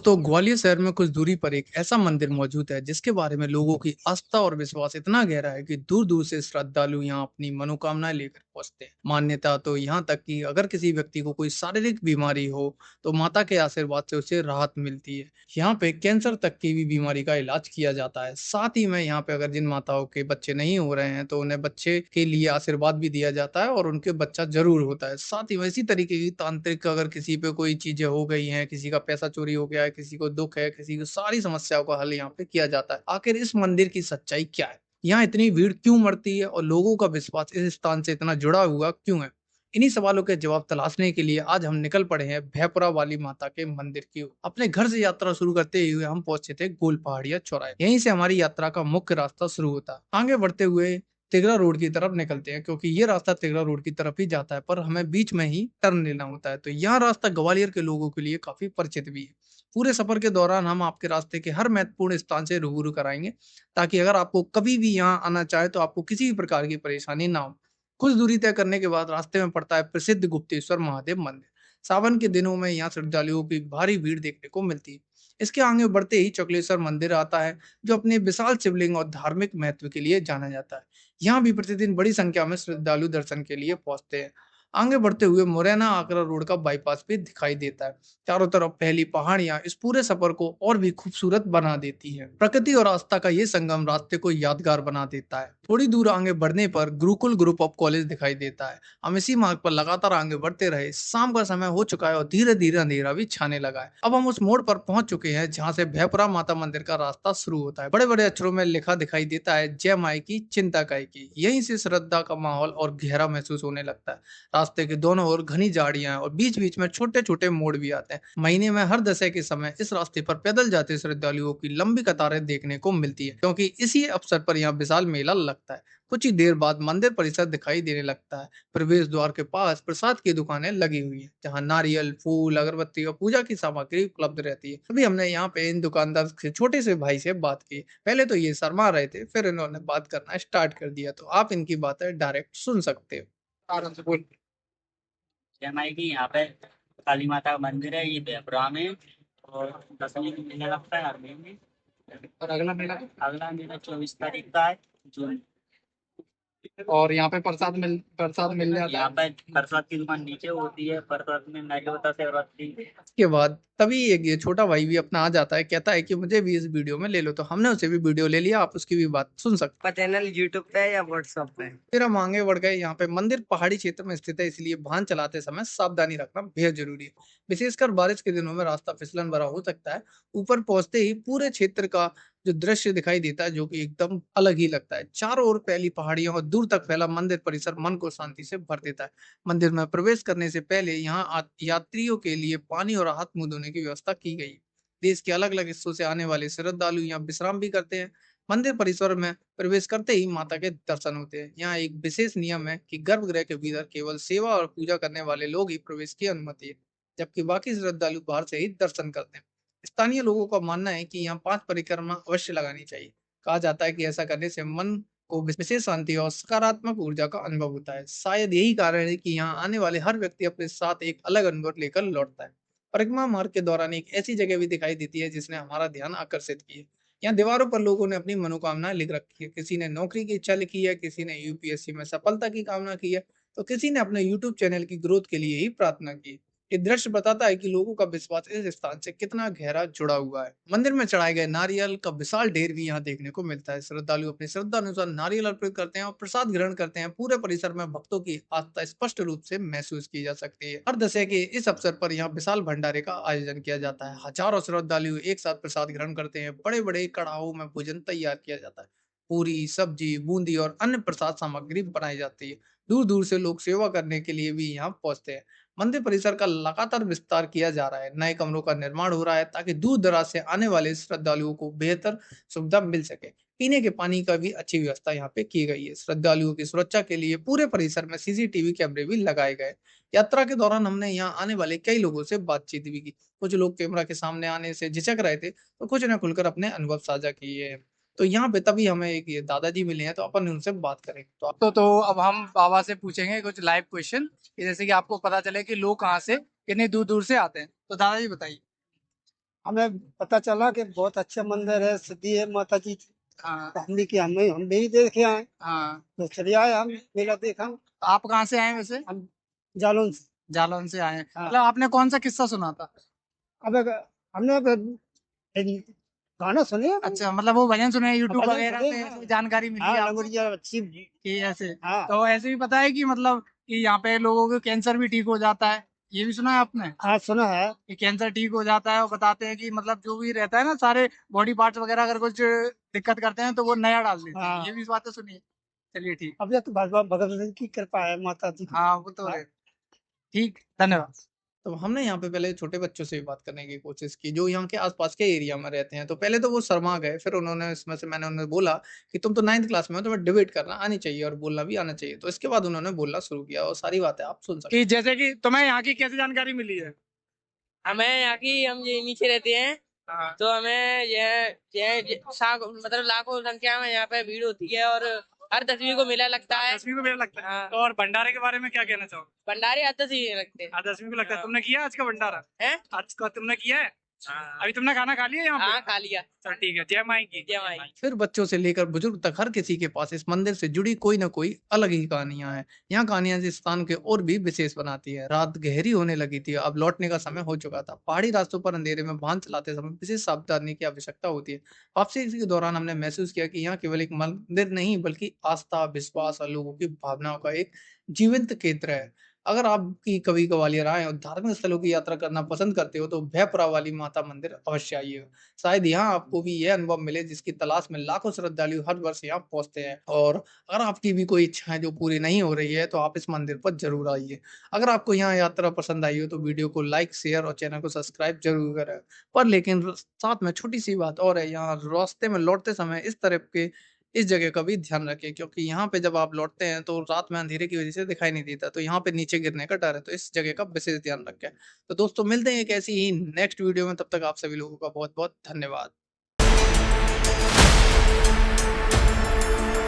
दोस्तों, ग्वालियर शहर में कुछ दूरी पर एक ऐसा मंदिर मौजूद है जिसके बारे में लोगों की आस्था और विश्वास इतना गहरा है कि दूर दूर से श्रद्धालु यहाँ अपनी मनोकामनाएं लेकर पहुंचते हैं। मान्यता तो यहाँ तक कि अगर किसी व्यक्ति को कोई शारीरिक बीमारी हो तो माता के आशीर्वाद से उसे राहत मिलती है। यहाँ पे कैंसर तक की भी बीमारी का इलाज किया जाता है। साथ ही में यहाँ पे अगर जिन माताओं के बच्चे नहीं हो रहे हैं तो उन्हें बच्चे के लिए आशीर्वाद भी दिया जाता है और उनके बच्चा जरूर होता है। साथ ही में इसी तरीके की तांत्रिक अगर किसी पे कोई चीजें हो गई हैं, किसी का पैसा चोरी हो गया है, किसी को दुख है, किसी को सारी समस्याओं का हल यहाँ पे किया जाता है। आखिर इस मंदिर की सच्चाई क्या है? यहाँ इतनी भीड़ क्यों मरती है और लोगों का विश्वास इस स्थान से इतना जुड़ा हुआ क्यों है? इन्हीं सवालों के जवाब तलाशने के लिए आज हम निकल पड़े हैं भैपुरा वाली माता के मंदिर की ओर। अपने घर से यात्रा शुरू करते हुए हम पहुंचे थे गोल पहाड़िया चौराहे। यहीं से हमारी यात्रा का मुख्य रास्ता शुरू होता है। आगे बढ़ते हुए तिगरा रोड की तरफ निकलते हैं क्योंकि ये रास्ता तिगरा रोड की तरफ ही जाता है, पर हमें बीच में ही टर्न लेना होता है। तो यह रास्ता ग्वालियर के लोगों के लिए काफी परिचित भी है। पूरे सफर के दौरान हम आपके रास्ते के हर महत्वपूर्ण स्थान से रूबरू कराएंगे, ताकि अगर आपको कभी भी यहाँ आना चाहे तो आपको किसी भी प्रकार की परेशानी ना हो। कुछ दूरी तय करने के बाद रास्ते में पड़ता है प्रसिद्ध गुप्तेश्वर महादेव मंदिर। सावन के दिनों में यहाँ श्रद्धालुओं की भारी भीड़ देखने को मिलती है। इसके आगे बढ़ते ही चौकलेश्वर मंदिर आता है, जो अपने विशाल शिवलिंग और धार्मिक महत्व के लिए जाना जाता है। यहाँ भी प्रतिदिन बड़ी संख्या में श्रद्धालु दर्शन के लिए पहुंचते हैं। आगे बढ़ते हुए मुरैना आगरा रोड का बाईपास भी दिखाई देता है। चारों तरफ फैली पहाड़ियां इस पूरे सफर को और भी खूबसूरत बना देती हैं। प्रकृति और आस्था का ये संगम रास्ते को यादगार बना देता है। थोड़ी दूर आगे बढ़ने पर गुरुकुल ग्रुप ऑफ कॉलेज दिखाई देता है। हम इसी मार्ग पर लगातार आगे बढ़ते रहे। शाम का समय हो चुका है और धीरे धीरे अंधेरा भी छाने लगा है। अब हम उस मोड़ पर पहुंच चुके हैं जहां से भैपुरा माता मंदिर का रास्ता शुरू होता है। बड़े बड़े अक्षरों में लिखा दिखाई देता है, जय माई की चिंता काय की। यहीं से श्रद्धा का माहौल और गहरा महसूस होने लगता है। रास्ते के दोनों ओर घनी झाड़ियां हैं और बीच बीच में छोटे छोटे मोड़ भी आते हैं। महीने में हर दशहरे के समय इस रास्ते पर पैदल जाते श्रद्धालुओं की लंबी कतारें देखने को मिलती है, क्योंकि इसी अवसर पर यहाँ विशाल मेला लगता है। कुछ ही देर बाद मंदिर परिसर दिखाई देने लगता है। प्रवेश द्वार के पास प्रसाद की दुकानें लगी हुई है, जहाँ नारियल, फूल, अगरबत्ती और पूजा की सामग्री उपलब्ध रहती है। अभी हमने यहाँ पे इन दुकानदार से छोटे से भाई से बात की। पहले तो ये शर्मा रहे थे, फिर इन्होंने बात करना स्टार्ट कर दिया। तो आप इनकी बातें डायरेक्ट सुन सकते हो। आराम से बोल। जमाई की यहाँ पे काली माता का मंदिर है, ये देवपुरा में। और 10वीं को मेला लगता है हर महीने। और अगला मेला? अगला मेला 24 तारीख का है, जून। और यहाँ पे प्रसाद मिल जाता यहाँ है। पे प्रसाद की दुकान नीचे होती है, प्रसाद में नारियल होता है, शिवरात्रि। के बाद तभी एक ये छोटा भाई भी अपना आ जाता है, कहता है कि मुझे भी इस वीडियो में ले लो। तो हमने उसे भी वीडियो ले लिया, आप उसकी भी बात सुन सकते हैं। चैनल यूट्यूब पे या व्हाट्सएप पे? फिर हम आगे बढ़ गए। यहाँ पे मंदिर पहाड़ी क्षेत्र में स्थित है, इसलिए वाहन चलाते समय सावधानी रखना बेहद जरूरी है। विशेषकर बारिश के दिनों में रास्ता फिसलन भरा हो सकता है। ऊपर पहुंचते ही पूरे क्षेत्र का जो दृश्य दिखाई देता है, जो कि एकदम अलग ही लगता है। चारों ओर फैली पहाड़ियों और दूर तक फैला मंदिर परिसर मन को शांति से भर देता है। मंदिर में प्रवेश करने से पहले यहाँ यात्रियों के लिए पानी और हाथ मुंह धोने की व्यवस्था की गई है। देश के अलग अलग हिस्सों से आने वाले श्रद्धालु यहाँ विश्राम भी करते हैं। मंदिर परिसर में प्रवेश करते ही माता के दर्शन होते हैं। यहाँ एक विशेष नियम है कि गर्भगृह के भीतर केवल सेवा और पूजा करने वाले लोग ही प्रवेश की अनुमति है, जबकि बाकी श्रद्धालु बाहर से ही दर्शन करते हैं। स्थानीय लोगों का मानना है कि यहाँ 5 परिक्रमा अवश्य लगानी चाहिए। कहा जाता है कि ऐसा करने से मन को विशेष शांति और सकारात्मक ऊर्जा का अनुभव होता है। शायद यही कारण है कि यहाँ आने वाले हर व्यक्ति अपने साथ एक अलग अनुभव लेकर लौटता है। परिक्रमा मार्ग के दौरान एक ऐसी जगह भी दिखाई देती है जिसने हमारा ध्यान आकर्षित किया। यहाँ दीवारों पर लोगों ने अपनी मनोकामनाएं लिख रखी है। किसी ने नौकरी की इच्छा लिखी है, किसी ने यूपीएससी में सफलता की कामना की है, तो किसी ने अपने यूट्यूब चैनल की ग्रोथ के लिए ही प्रार्थना की। ये दृश्य बताता है कि लोगों का विश्वास इस स्थान से कितना गहरा जुड़ा हुआ है। मंदिर में चढ़ाए गए नारियल का विशाल ढेर भी यहाँ देखने को मिलता है। श्रद्धालु अपनी श्रद्धा अनुसार नारियल अर्पित करते हैं और प्रसाद ग्रहण करते हैं। पूरे परिसर में भक्तों की आस्था स्पष्ट रूप से महसूस की जा सकती है। हर दशहरे के इस अवसर पर यहाँ विशाल भंडारे का आयोजन किया जाता है। हजारों श्रद्धालु एक साथ प्रसाद ग्रहण करते हैं। बड़े बड़े कड़ाहों में भोजन तैयार किया जाता है। पूरी, सब्जी, बूंदी और अन्य प्रसाद सामग्री बनाई जाती है। दूर दूर से लोग सेवा करने के लिए भी यहाँ पहुंचते हैं। मंदिर परिसर का लगातार विस्तार किया जा रहा है। नए कमरों का निर्माण हो रहा है ताकि दूर दराज से आने वाले श्रद्धालुओं को बेहतर सुविधा मिल सके। पीने के पानी का भी अच्छी व्यवस्था यहाँ पे की गई है। श्रद्धालुओं की सुरक्षा के लिए पूरे परिसर में सीसीटीवी कैमरे भी लगाए गए। यात्रा के दौरान हमने यहाँ आने वाले कई लोगों से बातचीत भी की। कुछ लोग कैमरा के सामने आने से झिझक रहे थे, तो कुछ ने खुलकर अपने अनुभव साझा किए हैं। तो यहाँ पे तभी हमें एक ये दादाजी मिले हैं, तो अपन उनसे बात करेंगे। तो अब हम बाबा से पूछेंगे कुछ लाइव क्वेश्चन, जैसे कि आपको पता चले कि लोग कहाँ से कितनी दूर दूर से आते हैं। तो दादाजी बताइए। हमें पता चला कि बहुत अच्छा मंदिर है, सिद्धि है माता जी की। हाँ हमने की हम भी देखे आए, हाँ। तो चले आए, हम मेला देखा। आप कहाँ से आए हैं वैसे? हम जालौन से। जालौन से आए हैं। हाँ। मतलब आपने कौन सा किस्सा सुना था? अब हमने एक गाना सुने हैं। अच्छा, मतलब वो भजन सुने यूट्यूब भजन वगैरह सुने, से हाँ। ऐसी जानकारी मिली हाँ, आपको लंगोटिया अच्छी। कि ऐसे? हाँ तो ऐसे भी पता है कि मतलब कि यहाँ पे लोगों को कैंसर भी ठीक हो जाता है, ये भी सुना है आपने? हाँ, सुना है। कि कैंसर ठीक हो जाता है और बताते हैं कि मतलब जो भी रहता है ना, सारे बॉडी पार्ट्स वगैरह अगर कुछ दिक्कत करते हैं तो वो नया डाल देते हैं, हाँ, ये भी बातें सुनी है। चलिए ठीक। अब यह तो भगवान भगवान की कृपा है, माता जी की। हाँ वो तो हाँ। है। ठीक, धन्यवाद। तो हमने यहाँ पे पहले छोटे बच्चों से भी बात करने की कोशिश की जो यहाँ के आसपास के एरिया में रहते हैं। तो पहले तो वो शर्मा गए, फिर उन्होंने इसमें से मैंने उन्हें बोला कि तुम तो 9th क्लास में हो, तुम्हें डिबेट करना आनी चाहिए और बोलना भी आना चाहिए। तो इसके बाद उन्होंने बोलना शुरू किया और सारी बातें आप सुन सकते कि जैसे कि तुम्हें यहाँ की कैसे जानकारी मिली है? हमें यहाँ की हम ये नीचे रहते हैं, हाँ। तो हमें मतलब लाखों संख्या में यहाँ पे भीड़ होती है और हर 10वीं को मेला लगता है। 10वीं को मेरा लगता है। हाँ। तो और भंडारे के बारे में क्या कहना चाहो? भंडारे हर 10वीं लगते हैं। हाँ 10वीं को लगता है। हाँ। तुमने किया आज का भंडारा? हैं? आज का तुमने किया है? हाँ। अभी तुमने खाना खा लिया यहाँ पे? हाँ, खा लिया। चल ठीक है, जय माई की। जय माई। फिर बच्चों से लेकर बुजुर्ग तक हर किसी के पास इस मंदिर से जुड़ी कोई ना कोई अलग ही कहानियां हैं। यहाँ कहानियां इस स्थान के और भी विशेष बनाती है। रात गहरी होने लगी थी, अब लौटने का समय हो चुका था। पहाड़ी रास्तों पर अंधेरे में वाहन चलाते समय विशेष सावधानी की आवश्यकता होती है। वापसी के दौरान हमने महसूस किया कि यहाँ केवल एक मंदिर नहीं बल्कि आस्था, विश्वास और लोगों की भावनाओं का एक जीवंत केंद्र है। अगर आपकी कभी ग्वालियर आए और धार्मिक स्थलों की यात्रा करना पसंद करते हो तो भयपुरा वाली माता मंदिर अवश्य आइए। शायद यहाँ आपको भी यह अनुभव मिले जिसकी तलाश में लाखों श्रद्धालु हर वर्ष यहाँ पहुंचते हैं। और अगर आपकी भी कोई इच्छा है जो पूरी नहीं हो रही है तो आप इस मंदिर पर जरूर आइए। अगर आपको यहाँ यात्रा पसंद आई हो तो वीडियो को लाइक, शेयर और चैनल को सब्सक्राइब जरूर करें। पर लेकिन साथ में छोटी सी बात और है, यहाँ रास्ते में लौटते समय इस जगह का भी ध्यान रखें क्योंकि यहाँ पे जब आप लौटते हैं तो रात में अंधेरे की वजह से दिखाई नहीं देता, तो यहाँ पे नीचे गिरने का डर है, तो इस जगह का विशेष ध्यान रखें। तो दोस्तों मिलते हैं एक ऐसी ही नेक्स्ट वीडियो में, तब तक आप सभी लोगों का बहुत बहुत धन्यवाद।